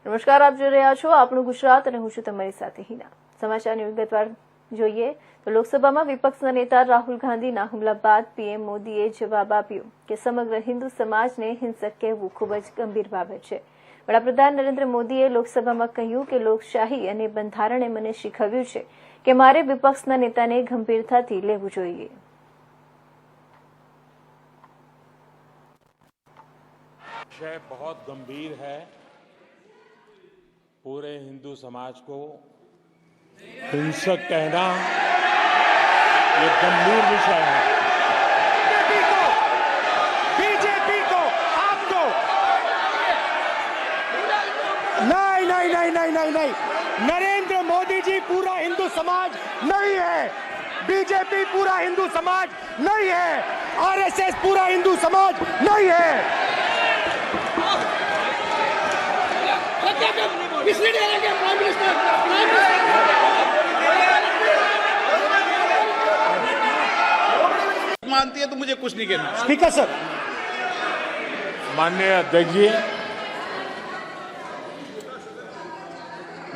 નમસ્કાર, આપ જોઈ રહ્યા છો આપણું ગુજરાત અને હું છું તમારી સાથે હિના। સમાચારની વિગતવાર જોઈએ તો લોકસભામાં વિપક્ષના નેતા રાહુલ ગાંધીના હુમલા બાદ પીએમ મોદીએ જવાબ આપ્યો કે સમગ્ર હિન્દુ સમાજને હિંસક કહેવું ખૂબ જ ગંભીર બાબત છે। વડાપ્રધાન નરેન્દ્ર મોદીએ લોકસભામાં કહ્યું કે લોકશાહી અને બંધારણે મને શીખવ્યું છે કે મારે વિપક્ષના નેતાને ગંભીરતાથી લેવું જોઈએ। विषय बहुत गंभीर है। पूरे हिंदू समाज को हिंसक कहना ये गंभीर विषय है। बीजेपी को आपको नहीं नहीं नहीं नहीं नहीं नहीं नरेंद्र मोदी जी पूरा हिंदू समाज नहीं है। बीजेपी पूरा हिंदू समाज नहीं है। आरएसएस पूरा हिंदू समाज नहीं है। मानती है तो मुझे कुछ नहीं कहना। स्पीकर सर, माननीय अध्यक्ष जी,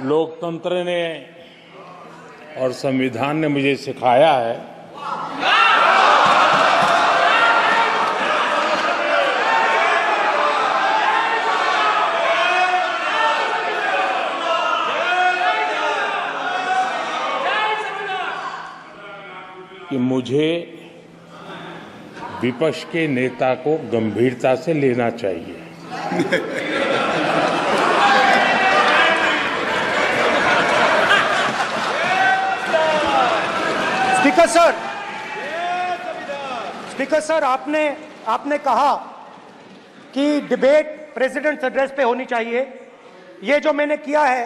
लोकतंत्र ने और संविधान ने मुझे सिखाया है कि मुझे विपक्ष के नेता को गंभीरता से लेना चाहिए। स्पीकर सर, आपने कहा कि डिबेट प्रेसिडेंट्स एड्रेस पे होनी चाहिए। ये जो मैंने किया है,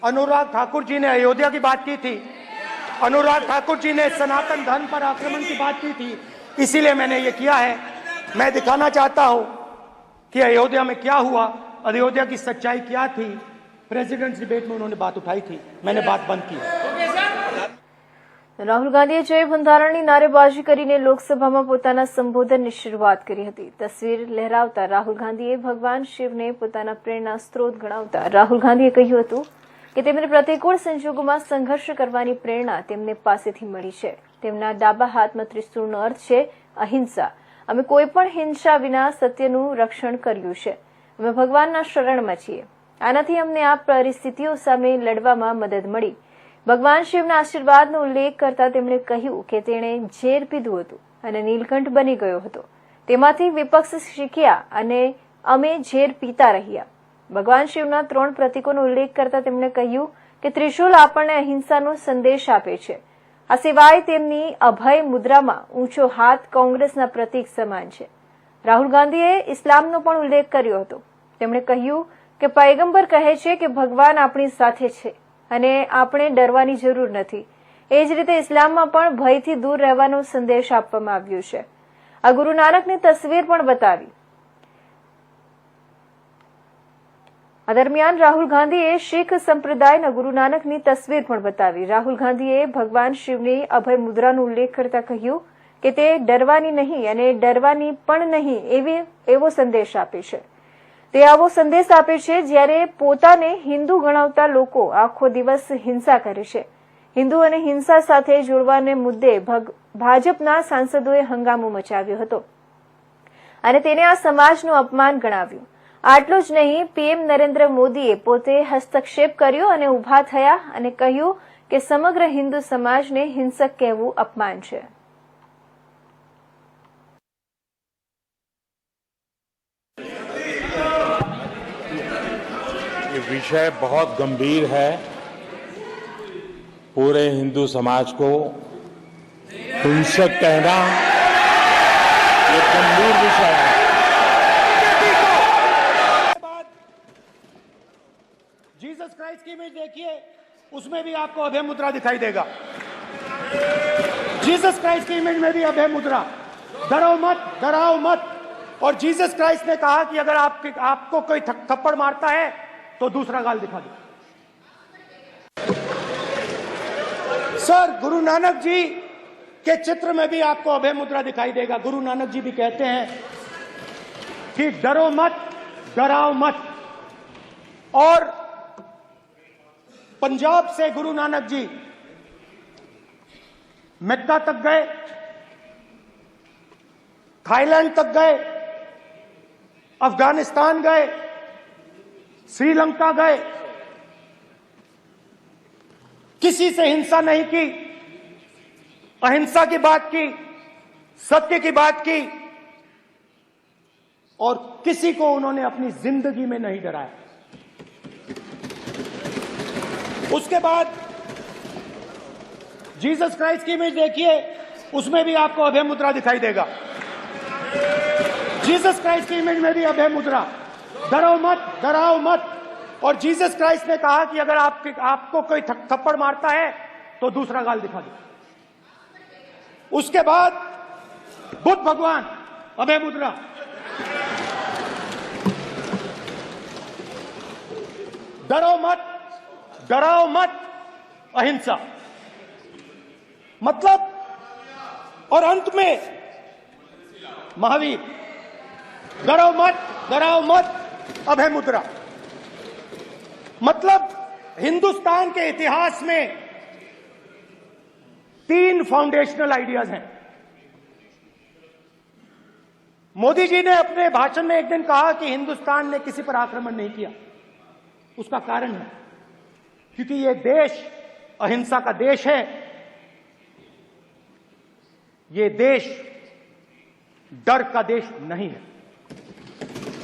अनुराग ठाकुर जी ने अयोध्या की बात की थी, अनुराग ठाकुर जी ने सनातन धर्म पर आक्रमण की बात की थी, इसीलिए मैंने ये किया है। मैं दिखाना चाहता हूं कि अयोध्या में क्या हुआ, अयोध्या की सच्चाई क्या थी। प्रेसिडेंट्स डिबेट में उन्होंने बात उठाई थी, मैंने बात बंद की। રાહુલ ગાંધીએ જય બંધારણની નારેબાજી કરીને લોકસભામાં પોતાના સંબોધનની શરૂઆત કરી હતી। તસવીર લહેરાવતા રાહુલ ગાંધીએ ભગવાન શિવને પોતાના પ્રેરણા સ્ત્રોત ગણાવતા રાહુલ ગાંધીએ કહ્યું હતું કે તેમને પ્રતિકૂળ સંજોગોમાં સંઘર્ષ કરવાની પ્રેરણા તેમને પાસેથી મળી છે। તેમના ડાબા હાથમાં ત્રિશૂળનો અર્થ છે અહિંસા। અમે કોઈપણ હિંસા વિના સત્યનું રક્ષણ કર્યું છે। અમે ભગવાનના શરણમાં છીએ। આનાથી અમને આ પરિસ્થિતિઓ સામે લડવામાં મદદ મળી। ભગવાન શિવના આશીર્વાદનો ઉલ્લેખ કરતા તેમણે કહ્યું કે તેણે ઝેર પીધું હતું અને નીલકંઠ બની ગયો હતો। તેમાંથી વિપક્ષ શીખ્યા અને અમે ઝેર પીતા રહ્યા। ભગવાન શિવના 3 પ્રતીકોનો ઉલ્લેખ કરતા તેમણે કહ્યું કે ત્રિશૂલ આપણને અહિંસાનો સંદેશ આપે છે। આ સિવાય તેમની અભય મુદ્રામાં ઊંચો હાથ કોંગ્રેસના પ્રતીક સમાન છે। રાહુલ ગાંધીએ ઇસ્લામનો પણ ઉલ્લેખ કર્યો હતો। તેમણે કહ્યું કે પયગંબર કહે છે કે ભગવાન આપણી સાથે છે અને આપણે ડરવાની જરૂર નથી। એ જ રીતે ઇસ્લામમાં પણ ભયથી દૂર રહેવાનો સંદેશ આપવામાં આવ્યો છે। આ ગુરુ નાનકની તસવીર પણ બતાવી। આ દરમિયાન રાહુલ ગાંધીએ શીખ સંપ્રદાયના ગુરુ નાનકની તસવીર પણ બતાવી। રાહુલ ગાંધીએ ભગવાન શિવની અભય મુદ્રાનો ઉલ્લેખ કરતા કહ્યું કે તે ડરવાની નહીં અને ડરવાની પણ નહીં એવો સંદેશ આપે છે। તે આવો સંદેશ આપે છે જ્યારે પોતાને હિન્દુ ગણાવતા લોકો આખો દિવસ હિંસા કરે છે। હિન્દુ અને હિંસા સાથે જોડવાને મુદ્દે ભાજપના સાંસદોએ હંગામો મચાવ્યો હતો અને તેને આ સમાજનું અપમાન ગણાવ્યું। આટલું જ નહીં, પીએમ નરેન્દ્ર મોદીએ પોતે હસ્તક્ષેપ કર્યો અને ઉભા થયા અને કહ્યું કે સમગ્ર હિન્દુ સમાજને હિંસક કહેવું અપમાન છે। ये विषय बहुत गंभीर है। पूरे हिंदू समाज को हिंसक कहना ये गंभीर विषय है। जीसस क्राइस्ट की इमेज देखिए, उसमें भी आपको अभय मुद्रा दिखाई देगा। जीसस क्राइस्ट की इमेज में भी अभय मुद्रा, डरो मत, डराओ मत। और जीसस क्राइस्ट ने कहा कि अगर आपको कोई थप्पड़ मारता है तो दूसरा गाल दिखा दो। सर, गुरु नानक जी के चित्र में भी आपको अभय मुद्रा दिखाई देगा। गुरु नानक जी भी कहते हैं कि डरो मत, डराओ मत। और पंजाब से गुरु नानक जी मक्का तक गए, थाईलैंड तक गए, अफगानिस्तान गए, श्रीलंका गए, किसी से हिंसा नहीं की, अहिंसा की बात की, सत्य की बात की, और किसी को उन्होंने अपनी जिंदगी में नहीं डराया। उसके बाद जीसस क्राइस्ट की इमेज देखिए, उसमें भी आपको अभय मुद्रा दिखाई देगा। जीसस क्राइस्ट की इमेज में भी अभय मुद्रा, डरो मत, डराओ मत। और जीसस क्राइस्ट ने कहा कि अगर आपको कोई थप्पड़ मारता है तो दूसरा गाल दिखा दो। उसके बाद बुद्ध भगवान, अभय मुद्रा। डरो मत, डराओ मत, अहिंसा। मतलब, और अंत में महावीर, डरो मत, डराओ मत, अभय मुद्रा। मतलब हिंदुस्तान के इतिहास में 3 फाउंडेशनल आइडियाज हैं। मोदी जी ने अपने भाषण में एक दिन कहा कि हिंदुस्तान ने किसी पर आक्रमण नहीं किया। उसका कारण है क्योंकि यह देश अहिंसा का देश है। यह देश डर का देश नहीं है।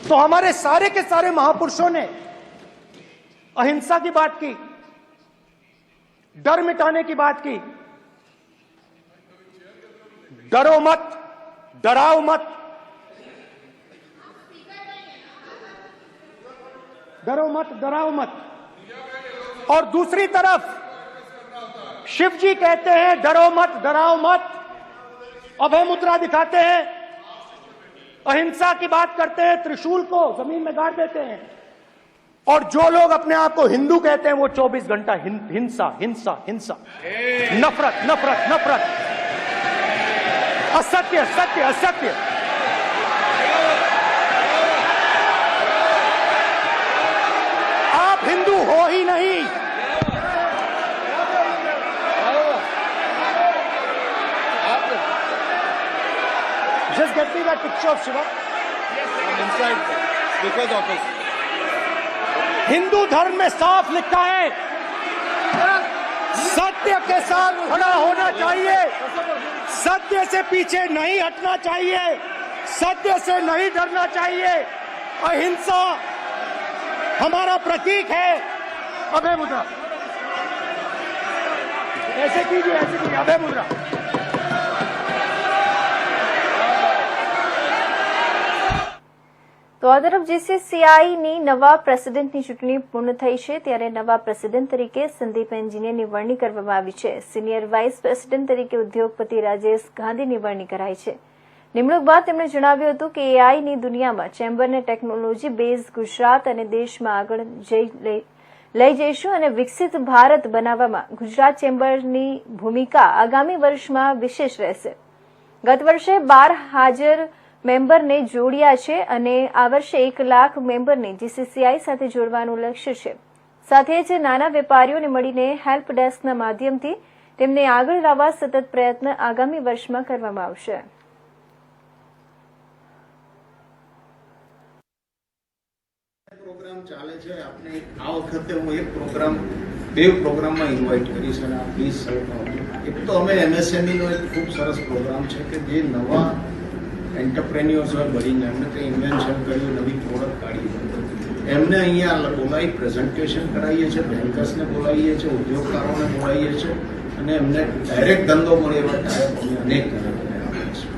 तो हमारे सारे के सारे महापुरुषों ने अहिंसा की बात की, डर मिटाने की बात की। डरो मत, डराओ मत, डरो मत, डराओ मत। और दूसरी तरफ शिव जी कहते हैं डरो मत, डराओ मत, अभय मुद्रा दिखाते हैं, अहिंसा की बात करते हैं, त्रिशूल को जमीन में गाड़ देते हैं। और जो लोग अपने आप को हिंदू कहते हैं वो 24 घंटा हिंसा, हिंसा, हिंसा, नफरत, नफरत, नफरत, असत्य, सत्य, असत्य। आप हिंदू हो ही नहीं। Just get me that picture of Shiva. Inside speaker's office. Hindu धर्म में साफ लिखा है, सत्य के साथ खड़ा होना चाहिए, सत्य से पीछे नहीं हटना चाहिए, सत्य से नहीं डरना चाहिए। अहिंसा हमारा प्रतीक है। अभय मुद्रा, ऐसे कीजिए, ऐसे कीजिए, अभय मुद्रा। તો આ તરફ જીસીસીઆઈની નવા પ્રેસિડેન્ટની ચૂંટણી પૂર્ણ થઈ છે, ત્યારે નવા પ્રેસિડેન્ટ તરીકે સંદીપ એન્જિનિયરની વરણી કરવામાં આવી છે। સિનિયર વાઇસ પ્રેસિડેન્ટ તરીકે ઉદ્યોગપતિ રાજેશ ગાંધીની વરણી કરાઈ છે। નિમણૂક બાદ તેમણે જણાવ્યું હતું કે એઆઈની દુનિયામાં ચેમ્બરને ટેકનોલોજી બેઝ ગુજરાત અને દેશમાં આગળ લઈ જઈશું અને વિકસિત ભારત બનાવવામાં ગુજરાત ચેમ્બરની ભૂમિકા આગામી વર્ષમાં વિશેષ રહેશે। ગત વર્ષે 12 હાજર મેમ્બરને જોડ્યા છે અને આ વર્ષે 1 લાખ મેમ્બરને જીસીસીઆઈ સાથે જોડવાનું લક્ષ્ય છે। સાથે જ નાના વેપારીઓને મળીને હેલ્પ ડેસ્કના માધ્યમથી તેમને આગળ લાવવા સતત પ્રયત્ન આગામી વર્ષમાં કરવામાં આવશે। પ્રોગ્રામ ચાલે છે આપણે આ વખતે હું એક પ્રોગ્રામ બે પ્રોગ્રામમાં ઇન્વાઇટ કરીશ અને આ પ્લીઝ એક તો અમે એમએસએમઈ નો એક ખૂબ સરસ પ્રોગ્રામ છે કે જે નવા એન્ટરપ્રેન્યોર્સ હોય બનીને એમને કંઈ ઇન્વેન્શન કર્યું, નવી પ્રોડક્ટ કાઢી, એમને અહીંયા બોલાવી પ્રેઝન્ટેશન કરાવીએ છીએ, બેન્કર્સને બોલાવીએ છીએ, ઉદ્યોગકારોને બોલાવીએ છીએ અને એમને ડાયરેક્ટ ધંધો મળે એવા ટાઈપ અમે અનેક આપીએ છીએ।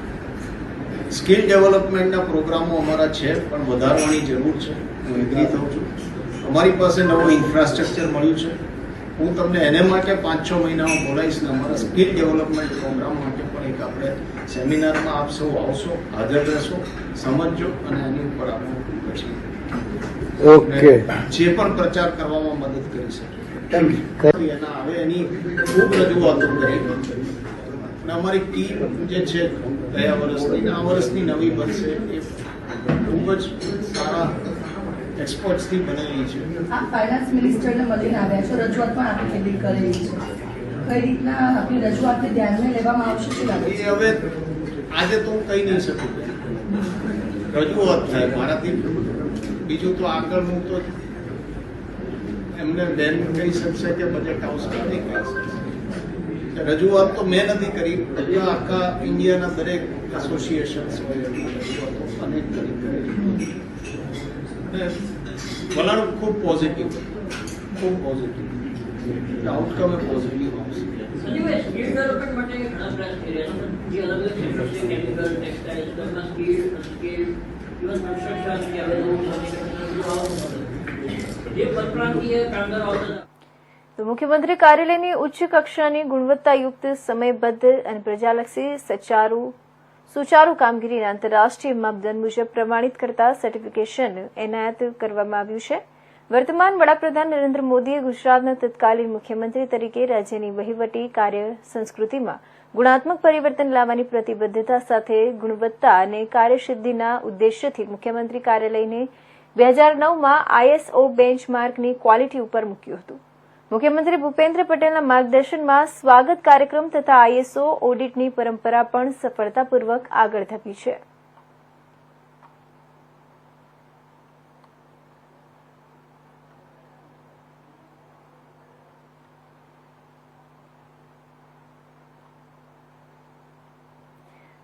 સ્કિલ ડેવલપમેન્ટના પ્રોગ્રામો અમારા છે પણ વધારવાની જરૂર છે। હું એગ્રી થઉં છું। અમારી પાસે નવું ઇન્ફ્રાસ્ટ્રક્ચર મળ્યું છે। હું તમને એને માટે 5-6 મહિનામાં બોલાવીશ ને અમારા સ્કિલ ડેવલપમેન્ટ પ્રોગ્રામ માટે પણ એક આપણે સેમિનારમાં આપ સૌ આવશો, હાજર રહેશો, સમજજો અને એની ઉપર આપણે પછી ઓકે જે પણ પ્રચાર કરવામાં મદદ કરી શકે એના હવે એની ખૂબ રજૂઆતો કરી અને અમારી ટીમ જે છે ગયા વર્ષની આ વર્ષની નવી બનશે એ ખૂબ જ સારા એક્સપર્ટ્સથી બનેલી છે. આપ ફાઇનાન્સ મિનિસ્ટરને મળીને આવ્યા છો, રજૂઆત પણ આપે કેટલી કરેલી છે. કઈ રીતના આપણી રજૂઆતને ધ્યાનમાં લેવામાં આવશે તે લાગે છે? એ હવે આજે તો હું કહી નહીં શકું. રજૂઆત થાય મારાથી, બીજું તો આગળનું તો એમને બેન કહી શકશે કે બજેટ આવશે નહીં કહી શકશે. રજૂઆત તો મેં નથી કરી, બધા આખા ઇન્ડિયાના દરેક એસોસિએશન્સ હોય રજૂઆતો અનેક કરી. અને વલણ ખૂબ પોઝિટિવ, ખૂબ પોઝિટિવ, આઉટકમ એ પોઝિટિવ આવશે. સ્કિલ ડેવલપમેન્ટ માટે ઘણા પ્રયાસ થઈ રહ્યા છે. જે અલગ અલગ સેક્ટર છે, કેમિકલ, ટેક્સટાઇલ્સ, તેમના સ્કિલ, ઇવન કન્સ્ટ્રક્શન, જે પરપ્રાંતીય કામદારો આવતા હતા. તો મુખ્યમંત્રી કાર્યાલયની ઉચ્ચ કક્ષાની ગુણવત્તાયુક્ત, સમયબદ્ધ અને પ્રજાલક્ષી સુચારુ કામગીરીને આંતરરાષ્ટ્રીય માપદંડ મુજબ પ્રમાણિત કરતા સર્ટિફિકેશન એનાયત કરવામાં આવ્યું છે. વર્તમાન વડાપ્રધાન નરેન્દ્ર મોદીએ ગુજરાતના તત્કાલીન મુખ્યમંત્રી તરીકે રાજ્યની વહીવટી કાર્ય સંસ્કૃતિમાં ગુણાત્મક પરિવર્તન લાવવાની પ્રતિબદ્ધતા સાથે ગુણવત્તા અને કાર્યસિદ્ધિના ઉદ્દેશ્યથી મુખ્યમંત્રી કાર્યાલયને 2009માં ISO બેન્ચમાર્કની ક્વોલિટી ઉપર મૂક્યું હતું. મુખ્યમંત્રી ભૂપેન્દ્ર પટેલના માર્ગદર્શનમાં સ્વાગત કાર્યક્રમ તથા ISO ઓડિટની પરંપરા પણ સફળતાપૂર્વક આગળ ધપી છે.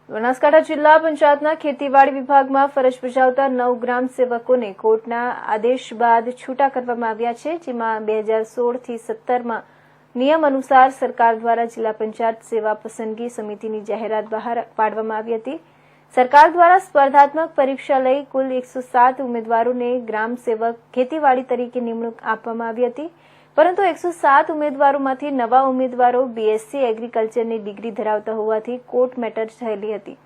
બનાસકાંઠા જિલ્લા પંચાયતના ખેતીવાડી વિભાગમાં ફરજ બજાવતા 9 ગ્રામ સેવકોને કોર્ટના આદેશ બાદ છૂટા કરવામાં આવ્યા છે, જેમાં 2016થી 17માં નિયમ અનુસાર સરકાર દ્વારા જિલ્લા પંચાયત સેવા પસંદગી સમિતિની જાહેરાત બહાર પાડવામાં આવી હતી. સરકાર દ્વારા સ્પર્ધાત્મક પરીક્ષા લઈ કુલ 107 ઉમેદવારોને ગ્રામ સેવક ખેતીવાડી તરીકે નિમણૂક આપવામાં આવી હતી, પરંતુ 107 ઉમેદવારોમાંથી નવા ઉમેદવારો BSc એગ્રીકલ્ચરની ડિગ્રી ધરાવતા હોવાથી કોર્ટ મેટર થયેલી હતી.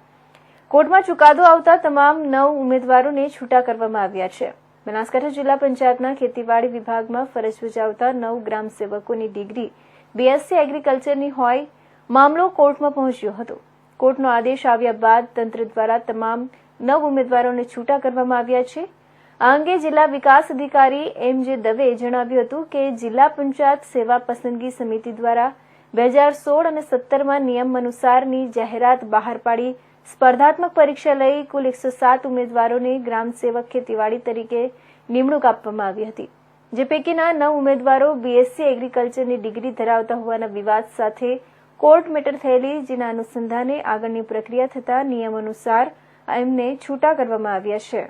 કોર્ટમાં ચુકાદો આવતા તમામ 9 ઉમેદવારોને છૂટા કરવામાં આવ્યા છે. બનાસકાંઠા જિલ્લા પંચાયતના ખેતીવાડી વિભાગમાં ફરજ બજાવતા 9 ગ્રામ સેવકોની ડિગ્રી BSc એગ્રીકલ્ચરની હોય મામલો કોર્ટમાં પહોંચ્યો હતો. કોર્ટનો આદેશ આવ્યા બાદ તંત્ર દ્વારા તમામ 9 ઉમેદવારોને છૂટા કરવામાં આવ્યા છે. આ અંગે જિલ્લા વિકાસ અધિકારી MJ દવેએ જણાવ્યું હતું કે જિલ્લા પંચાયત સેવા પસંદગી સમિતિ દ્વારા 2016 અને 17માં નિયમ અનુસારની જાહેરાત બહાર પાડી સ્પર્ધાત્મક પરીક્ષા લઈ કુલ 107 ઉમેદવારોને ગ્રામ સેવક ખેતીવાડી તરીકે નિમણૂક આપવામાં આવી હતી, જે પૈકીના 9 ઉમેદવારો BSc એગ્રીકલ્ચરની ડિગ્રી ધરાવતા હોવાના વિવાદ સાથે કોર્ટ મેટર થયેલી, જેના અનુસંધાને આગળની પ્રક્રિયા થતા નિયમ અનુસાર એમને છૂટા કરવામાં આવ્યા છે.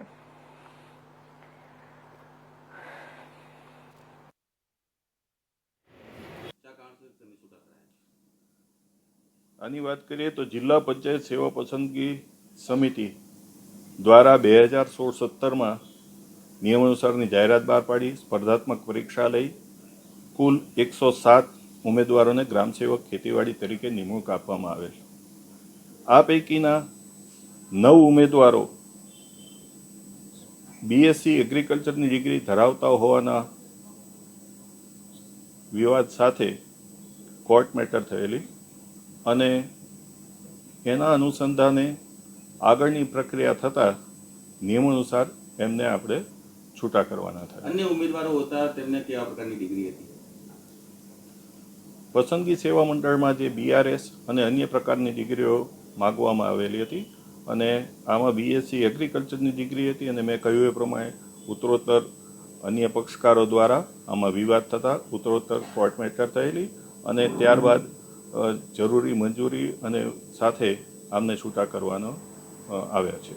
આની વાત કરીએ તો જિલ્લા પંચાયત સેવા પસંદગી સમિતિ દ્વારા 2016-17માં નિયમ અનુસારની જાહેરાત બહાર પાડી સ્પર્ધાત્મક પરીક્ષા લઈ કુલ 107 ઉમેદવારોને ગ્રામસેવક ખેતીવાડી તરીકે નિમણૂક આપવામાં આવેલ. આ પૈકીના 9 ઉમેદવારો BSc એગ્રીકલ્ચરની ડિગ્રી ધરાવતા હોવાના વિવાદ સાથે કોર્ટ મેટર થયેલી અને એના અનુસંધાને આગળની પ્રક્રિયા થતા નિયમ અનુસાર એમને આપણે છૂટા કરવાના થાય. અન્ય ઉમેદવારો હતા તેમને કેવા પ્રકારની ડિગ્રી હતી? પસંદગી સેવા મંડળમાં જે BRS અને અન્ય પ્રકારની ડિગ્રીઓ માગવામાં આવેલી હતી અને આમાં BSc એગ્રીકલ્ચરની ડિગ્રી હતી અને મેં કહ્યું એ પ્રમાણે ઉત્તરોત્તર અન્ય પક્ષકારો દ્વારા આમાં વિવાદ થતા ઉત્તરોત્તર કોર્ટ મેટર થયેલી અને ત્યારબાદ જરૂરી મંજૂરી અને સાથે આમને છૂટા કરવાનો આવ્યા છે.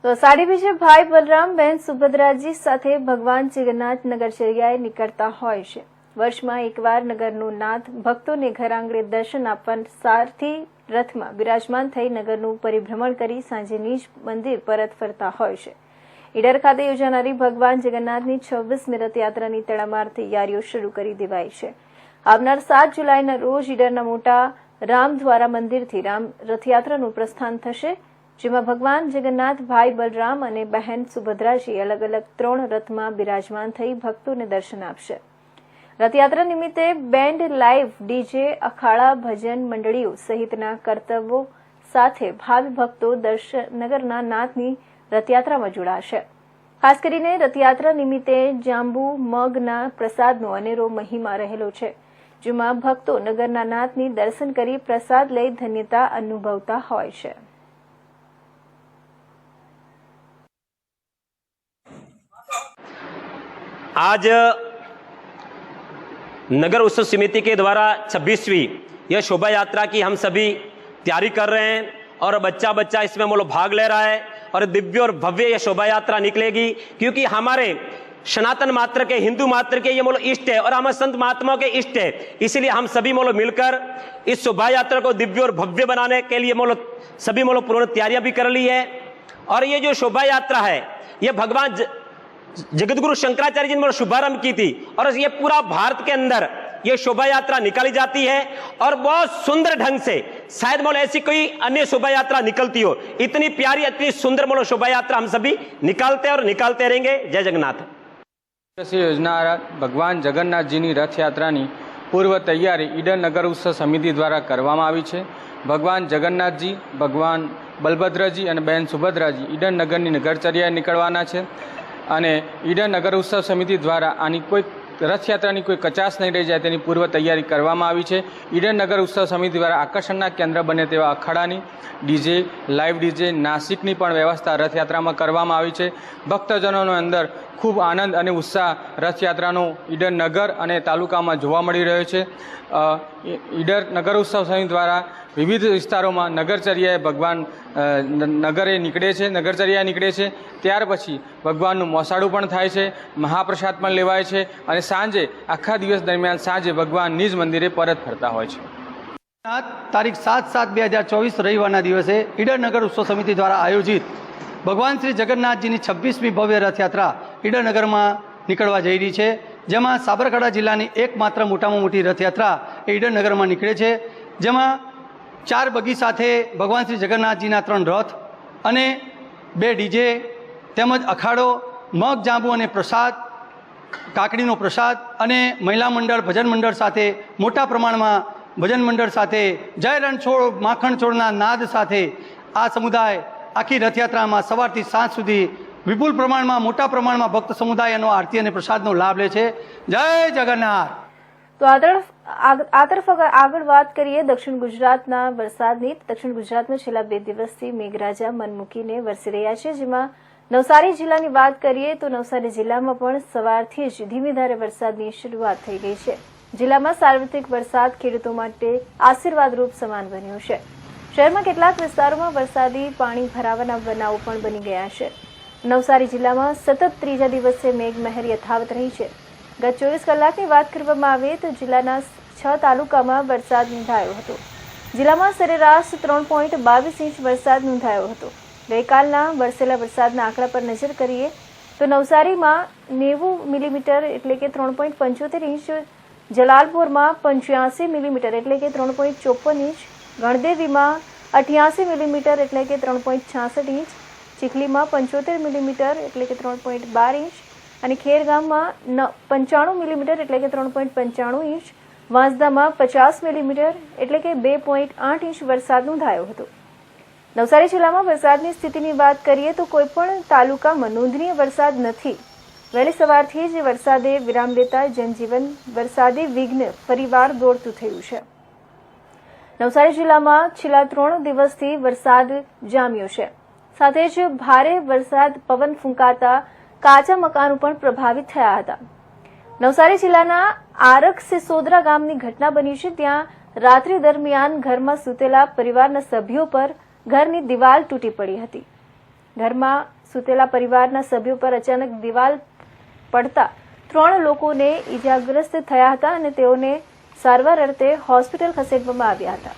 તો સાડી બીજે ભાઈ બલરામ બહેન સુભદ્રાજી સાથે ભગવાન જગન્નાથ નગરચર્યાએ નીકળતા હોય છે. વર્ષમાં એકવાર નગરનું નાથ ભક્તોને ઘર આંગણે દર્શન આપવા સારથી રથમાં બિરાજમાન થઈ નગરનું પરિભ્રમણ કરી સાંજે નિજ મંદિર પરત ફરતા હોય છે. ઈડર ખાતે યોજાનારી ભગવાન જગન્નાથની 26મી રથયાત્રાની તડામાર તૈયારીઓ શરૂ કરી દેવાઈ છે. આવનાર 7 જુલાઈના રોજ ઈડરના મોટા રામદ્વારા મંદિરથી રામ રથયાત્રાનું પ્રસ્થાન થશે, જેમાં ભગવાન જગન્નાથ ભાઈ બલરામ અને બહેન સુભદ્રાજી અલગ અલગ 3 રથમાં બિરાજમાન થઈ ભક્તોને દર્શન આપશે. રથયાત્રા નિમિત્તે બેન્ડ, લાઇવ DJ, અખાડા, ભજન મંડળીઓ સહિતના કર્તવ્યો સાથે ભાવિ ભક્તો નગરના નાથની રથયાત્રામાં જોડાશે. ખાસ કરીને રથયાત્રા નિમિત્તે જાંબુ મગના પ્રસાદનો અનેરો મહિમા રહેલો છે, જેમાં ભક્તો નગરના નાથની દર્શન કરી પ્રસાદ લઈ ધન્યતા અનુભવતા હોય છે. आज नगर उत्सव समिति के द्वारा 26वीं यह शोभा यात्रा की हम सभी तैयारी कर रहे हैं और बच्चा बच्चा इसमें भाग ले रहा है और दिव्य और भव्य यह शोभा यात्रा निकलेगी, क्योंकि हमारे सनातन मात्र के हिंदू मात्र के ये इष्ट है और हमारे संत महात्माओं के इष्ट है। इसलिए हम सभी मिलकर इस शोभा यात्रा को दिव्य और भव्य बनाने के लिए सभी पूर्ण तैयारियां भी कर ली है। और ये जो शोभा यात्रा है ये भगवान जगतगुरु शंकराचार्य जी ने शुभारंभ की थी और ये पूरा भारत के अंदर ये शोभा यात्रा निकाली जाती है और बहुत सुंदर ढंग से, शायद ऐसी कोई अन्य शोभा यात्रा निकलती हो, इतनी प्यारी इतनी सुंदर शोभा यात्रा हम सभी निकालते और निकालते रहेंगे। जय जगन्नाथ। योजना भगवान जगन्नाथजीनी रथयात्रानी पूर्व तैयारी ईडन नगर उत्सव समिति द्वारा करवामां आवी छे। भगवान जगन्नाथजी, भगवान बलभद्रजी और बहन सुभद्राजी ईडन नगरनी नगरचर्याए निकळवाना छे અને ઈડન નગર ઉત્સવ સમિતિ દ્વારા આની કોઈ રથયાત્રાની કોઈ કચાશ નહીં રહી જાય તેની પૂર્વ તૈયારી કરવામાં આવી છે. ઈડન નગર ઉત્સવ સમિતિ દ્વારા આકર્ષણના કેન્દ્ર બને તેવા અખાડાની, ડીજે, લાઈવ ડીજે, નાસિકની પણ વ્યવસ્થા રથયાત્રામાં કરવામાં આવી છે. ભક્તજનોનો અંદર ખૂબ આનંદ અને ઉત્સાહ રથયાત્રાનો ઈડર નગર અને તાલુકામાં જોવા મળી રહ્યો છે. ઈડર નગર ઉત્સવ સમિતિ દ્વારા વિવિધ વિસ્તારોમાં નગરચર્યાએ ભગવાન નગરચર્યા નીકળે છે. ત્યાર પછી ભગવાનનું મોસાળું પણ થાય છે, મહાપ્રસાદ પણ લેવાય છે અને સાંજે આખા દિવસ દરમિયાન સાંજે ભગવાન નિજ મંદિરે પરત ફરતા હોય છે. તારીખ 7/7/2024 રવિવારના દિવસે ઈડર નગર ઉત્સવ સમિતિ દ્વારા આયોજિત ભગવાન શ્રી જગન્નાથજીની 26મી ભવ્ય રથયાત્રા ઈડર નગરમાં નીકળવા જઈ રહી છે, જેમાં સાબરકાંઠા જિલ્લાની એકમાત્ર મોટામાં મોટી રથયાત્રા એ ઈડર નગરમાં નીકળે છે, જેમાં 4 બગી સાથે ભગવાન શ્રી જગન્નાથજીના 3 રથ અને 2 ડીજે તેમજ અખાડો, મગ, જાંબુ અને પ્રસાદ, કાકડીનો પ્રસાદ અને મહિલા મંડળ, ભજન મંડળ સાથે મોટા પ્રમાણમાં ભજન મંડળ સાથે જય રણછોડ માખણ છોડના નાદ સાથે આ સમુદાય આખી રથયાત્રામાં સવારથી સાંજ સુધી વિપુલ પ્રમાણમાં મોટા પ્રમાણમાં ભક્ત સમુદાયનો આરતી અને પ્રસાદનો લાભ લે છે. જય જગન્નાથ. તો આ તરફ આગળ વાત કરીએ દક્ષિણ ગુજરાતના વરસાદની. દક્ષિણ ગુજરાતમાં છેલ્લા 2 દિવસથી મેઘરાજા મન મૂકીને વરસી રહ્યા છે, જેમાં નવસારી જિલ્લાની વાત કરીએ તો નવસારી જિલ્લામાં પણ સવારથી જ ધીમી ધારે વરસાદની શરૂઆત થઈ ગઈ છે. જિલ્લામાં સાર્વત્રિક વરસાદ ખેડૂતો માટે આશીર્વાદરૂપ સમાન બન્યો છે. શહેરમાં કેટલાક વિસ્તારોમાં વરસાદી પાણી ભરાવાના બનાવો પણ બની ગયા છે. નવસારી જિલ્લામાં સતત 3જા દિવસે મેઘમહેર યથાવત રહી છે. ગત 24 કલાકની વાત કરવામાં આવે તો જિલ્લાના 6 તાલુકામાં વરસાદ નોંધાયો હતો. જિલ્લામાં સરેરાશ 3.22 ઇંચ વરસાદ નોંધાયો હતો. ગઈકાલના વરસેલા વરસાદના આંકડા પર નજર કરીએ તો નવસારીમાં 90 મિલીમીટર એટલે કે 3.75 ઇંચ, જલાલપુરમાં 85 મિલીમીટર એટલે કે 3.54 ઇંચ, ગણદેવીમાં 88 મિલીમીટર એટલે કે 3.66 ઇંચ, ચીખલીમાં 75 મિલીમીટર એટલે કે 3.12 ઇંચ અને ખેરગામમાં 95 મિલીમીટર એટલે કે 3.95 ઇંચ, વાંસદામાં 50 મિલીમીટર એટલે કે 2.8 ઇંચ વરસાદ નોંધાયો હતો. નવસારી જિલ્લામાં વરસાદની સ્થિતિની વાત કરીએ તો કોઈપણ તાલુકામાં નોંધનીય વરસાદ નથી. વહેલી સવારથી જ વરસાદે વિરામ લેતા જનજીવન વરસાદી વિઘ્ન ફરીવાર દોડતું થયું છે. નવસારી જિલ્લામાં છેલ્લા 3 દિવસથી વરસાદ જામ્યો છે. સાથે જ ભારે વરસાદ, પવન ફૂંકાતા કાચા મકાનો પણ પ્રભાવિત થયા હતા. નવસારી જિલ્લાના આરક સિસોદરા ગામની ઘટના બની છે. ત્યાં રાત્રિ દરમિયાન ઘરમાં સૂતેલા પરિવારના સભ્યો પર ઘરની દિવાલ તૂટી પડી હતી. ઘરમાં સૂતેલા પરિવારના સભ્યો પર અચાનક દિવાલ પડતા 3 લોકોને ઈજાગ્રસ્ત થયા હતા અને તેઓને સારવાર અર્થે હોસ્પિટલ ખસેડવામાં આવ્યા હતા.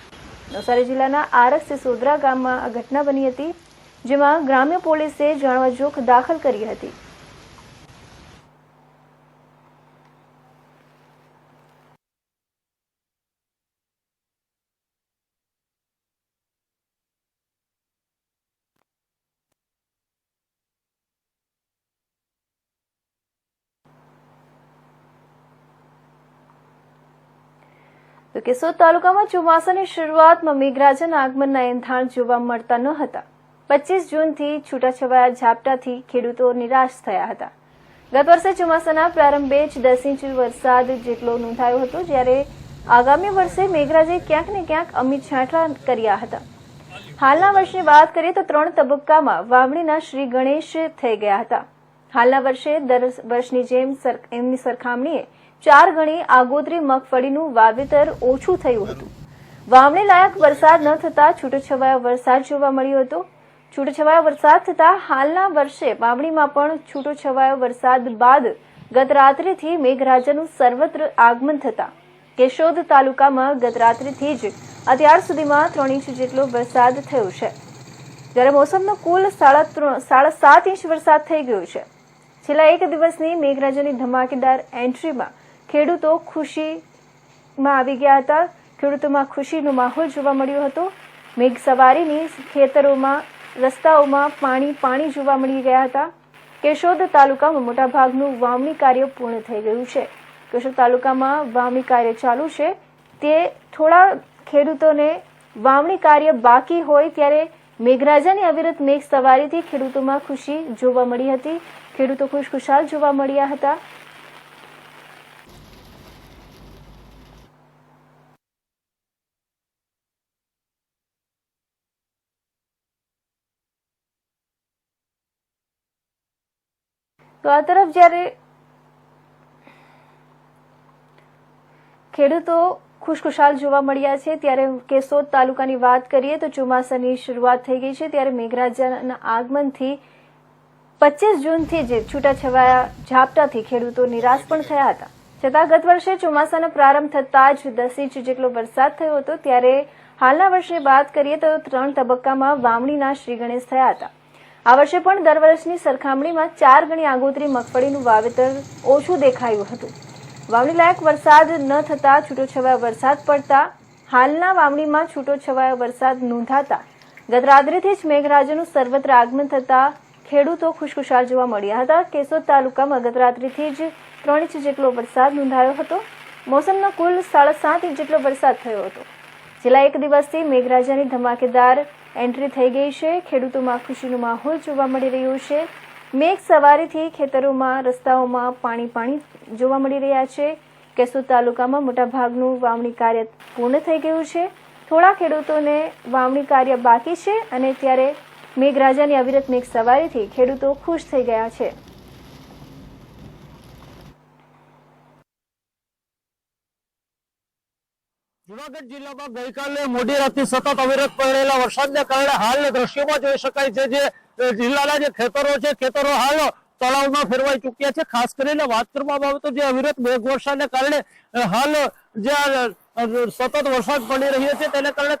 નવસારી જિલ્લાના આરક સિસોદરા ગામમાં આ ઘટના બની હતી, જેમાં ગ્રામ્ય પોલીસે જાણવાજોગ દાખલ કરી હતી. તો કેશોદ તાલુકામાં ચોમાસાની શરૂઆતમાં મેઘરાજાના આગમનના એંધાણ જોવા મળતા ન હતા, 25 જૂનથી છૂટાછવાયા ઝાપટાથી ખેડૂતો નિરાશ થયા હતા. ગત વર્ષે ચોમાસાના પ્રારંભે જ 10 ઇંચ વરસાદ જેટલો નોંધાયો હતો, જ્યારે આગામી વર્ષે મેઘરાજાએ ક્યાંક ને ક્યાંક અમિત છાંટણા કર્યા હતા. હાલના વર્ષની વાત કરીએ તો 3 તબક્કામાં વાવણીના શ્રી ગણેશ થઈ ગયા હતા. હાલના વર્ષે દર વર્ષની જેમ એમની સરખામણીએ 4 ગણી આગોતરી મગફળીનું વાવેતર ઓછું થયું હતું. વાવણી લાયક વરસાદ ન થતા છૂટોછવાયો વરસાદ જોવા મળ્યો હતો. છૂટોછવાયો વરસાદ થતા હાલના વર્ષે વાવણીમાં પણ છૂટોછવાયો વરસાદ બાદ ગત રાત્રિથી મેઘરાજાનું સર્વત્ર આગમન થતા કેશોદ તાલુકામાં ગત રાત્રિથી જ અત્યાર સુધીમાં 3 ઇંચ જેટલો વરસાદ થયો છે, જ્યારે મોસમનો કુલ 7.5 ઇંચ વરસાદ થઈ ગયો છે. છેલ્લા એક દિવસની મેઘરાજાની ધમાકેદાર એન્ટ્રીમાં ખેડૂતો ખુશીમાં આવી ગયા હતા. ખેડૂતોમાં ખુશીનો માહોલ જોવા મળ્યો હતો. મેઘ સવારીની ખેતરોમાં રસ્તાઓમાં પાણી જોવા મળી ગયા હતા. કેશોદ તાલુકામાં મોટાભાગનું વાવણી કાર્ય પૂર્ણ થઈ ગયું છે. કેશોદ તાલુકામાં વાવણી કાર્ય ચાલુ છે. તે થોડા ખેડૂતોને વાવણી કાર્ય બાકી હોય ત્યારે મેઘરાજાની અવિરત મેઘ સવારીથી ખેડૂતોમાં ખુશી જોવા મળી હતી. ખેડૂતો ખુશખુશાલ જોવા મળ્યા હતા. તો આ તરફ જ્યારે ખેડૂતો ખુશખુશાલ જોવા મળ્યા છે, ત્યારે કેશોદ તાલુકાની વાત કરીએ તો ચોમાસાની શરૂઆત થઈ ગઈ છે, ત્યારે મેઘરાજાના આગમનથી 25 જૂનથી જ છૂટાછવાયા ઝાપટાથી ખેડૂતો નિરાશ પણ થયા હતા. છતાં ગત વર્ષે ચોમાસાનો પ્રારંભ થતાં જ 10 ઇંચ જેટલો વરસાદ થયો હતો, ત્યારે હાલના વર્ષની વાત કરીએ તો 3 તબક્કામાં વાવણીના શ્રી ગણેશ થયા હતા. આ વર્ષે પણ દર વર્ષની સરખામણીમાં 4 ગણી આગોતરી મગફળીનું વાવેતર ઓછું દેખાયું હતું. વાવણી લાયક વરસાદ ન થતા છૂટોછવાયો વરસાદ પડતા હાલના વાવણીમાં છૂટોછવાયો વરસાદ નોંધાતા ગત રાત્રિથી જ મેઘરાજાનું સર્વત્ર આગમન થતા ખેડૂતો ખુશખુશાલ જોવા મળ્યા હતા. કેશોદ તાલુકામાં ગત રાત્રિથી જ 3 ઇંચ જેટલો વરસાદ નોંધાયો હતો. મોસમનો કુલ 7.5 ઇંચ જેટલો વરસાદ થયો હતો. છેલ્લા એક દિવસથી મેઘરાજાની ધમાકેદાર એન્ટ્રી થઈ ગઈ છે. ખેડૂતોમાં ખુશીનો માહોલ જોવા મળી રહ્યો છે. મેઘ સવારીથી ખેતરોમાં રસ્તાઓમાં પાણી જોવા મળી રહ્યા છે. કેશોદ તાલુકામાં મોટાભાગનું વાવણી કાર્ય પૂર્ણ થઈ ગયું છે. થોડા ખેડૂતોને વાવણી કાર્ય બાકી છે અને ત્યારે મેઘરાજાની અવિરત મેઘ સવારીથી ખેડૂતો ખુશ થઈ ગયા છે. જૂનાગઢ જિલ્લામાં ગઈકાલે મોડી રાતથી સતત અવિરત પડેલા વરસાદને કારણે હાલના દ્રશ્યોમાં જોઈ શકાય છે જે જિલ્લાના જે ખેતરો છે, ખેતરો હાલ તળાવમાં ફેરવાઈ ચૂક્યા છે. ખાસ કરીને વાત કરવામાં આવે તો જે અવિરત મેઘવર્ષાને કારણે હાલ જે સતત વરસાદ પડી રહ્યો છે તેને કારણે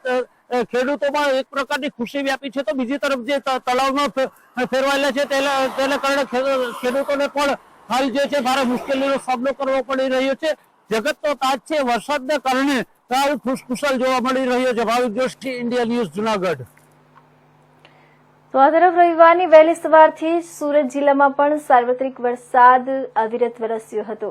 ખેડૂતોમાં એક પ્રકારની ખુશી વ્યાપી છે, તો બીજી તરફ જે તળાવમાં ફેરવાયેલા છે તેને કારણે ખેડૂતોને પણ હાલ જે છે ભારે મુશ્કેલીનો સામનો કરવો પડી રહ્યો છે. જગતનો તાજ છે વરસાદને કારણે હાલ ખુશખુશાલ જોવા મળી રહ્યો છે. ભાવિક જોશી, ઇન્ડિયા ન્યૂઝ, જૂનાગઢ. તો આ તરફ રવિવારની વહેલી સવારથી સુરત જિલ્લામાં પણ સાર્વત્રિક વરસાદ અવિરત વરસ્યો હતો.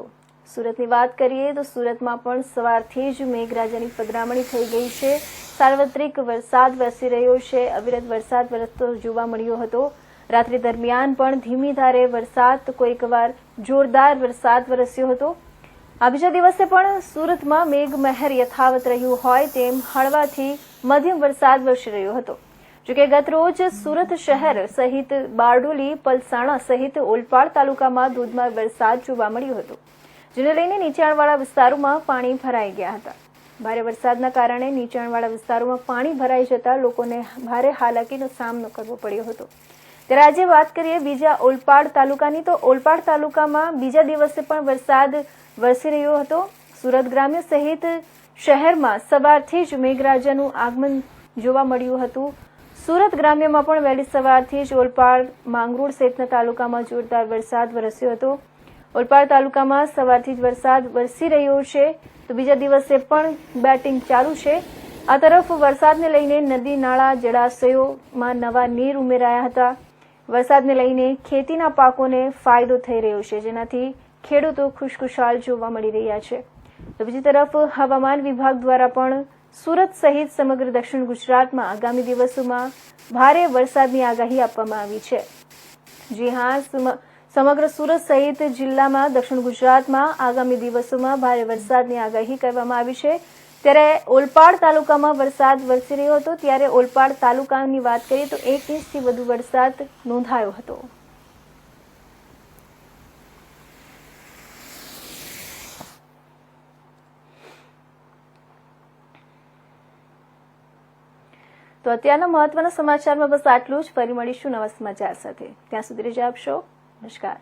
સુરતની વાત કરીએ તો સુરતમાં પણ સવારથી જ મેઘરાજાની પધરામણી થઈ ગઈ છે. સાર્વત્રિક વરસાદ વરસી રહ્યો છે. અવિરત વરસાદ વરસતો જોવા મળ્યો હતો. રાત્રિ દરમિયાન પણ ધીમી ધારે વરસાદ તો કોઈક વાર જોરદાર વરસાદ વરસ્યો હતો. આ બીજા દિવસે પણ સુરતમાં મેઘમહેર યથાવત રહ્યું હોય તેમ હળવાથી મધ્યમ વરસાદ વરસી રહ્યો હતો. જોકે ગત રોજ સુરત શહેર સહિત બારડોલી, પલસાણા સહિત ઓલપાડ તાલુકામાં ધોધમાર વરસાદ જોવા મળ્યો હતો, જેને લઈને નીચાણવાળા વિસ્તારોમાં પાણી ભરાઈ ગયા હતા. ભારે વરસાદના કારણે નીચાણવાળા વિસ્તારોમાં પાણી ભરાઈ જતા લોકોને ભારે હાલાકીનો સામનો કરવો પડ્યો હતો. ત્યારે આજે વાત કરીએ બીજા ઓલપાડ તાલુકાની, તો ઓલપાડ તાલુકામાં બીજા દિવસે પણ વરસાદ વરસી રહ્યો હતો. સુરત ગ્રામ્ય સહિત શહેરમાં સવારથી જ મેઘરાજાનું આગમન જોવા મળ્યું હતું. સુરત ગ્રામ્યમાં પણ વહેલી સવારથી જ ઓલપાડ, માંગરોળ સહિતના તાલુકામાં જોરદાર વરસાદ વરસ્યો હતો. ઓલપાડ તાલુકામાં સવારથી જ વરસાદ વરસી રહ્યો છે, તો બીજા દિવસે પણ બેટિંગ ચાલુ છે. આ તરફ વરસાદને લઈને નદી, નાળા, જળાશયોમાં નવા નીર ઉમેરાયા હતા. વરસાદને લઈને ખેતીના પાકોને ફાયદો થઈ રહ્યો છે, જેનાથી ખેડૂતો ખુશખુશાલ જોવા મળી રહ્યા છે. તો બીજી તરફ હવામાન વિભાગ દ્વારા પણ સુરત સહિત સમગ્ર દક્ષિણ ગુજરાતમાં આગામી દિવસોમાં ભારે વરસાદની આગાહી આપવામાં આવી છે। જી હા, સમગ્ર સુરત સહિત જિલ્લામાં દક્ષિણ ગુજરાતમાં આગામી દિવસોમાં ભારે વરસાદની આગાહી કરવામાં આવી છે। ત્યારે ઓલપાડ તાલુકામાં વરસાદ વરસી રહ્યો હતો, ત્યારે ઓલપાડ તાલુકાની વાત કરીએ તો 1 ઇંચથી વધુ વરસાદ નોંધાયો હતો। તો અત્યારના મહત્વના સમાચારમાં બસ આટલું જ। ફરી મળીશું નવા સમાચાર સાથે। ત્યાં સુધી રજા આપશો। નમસ્કાર।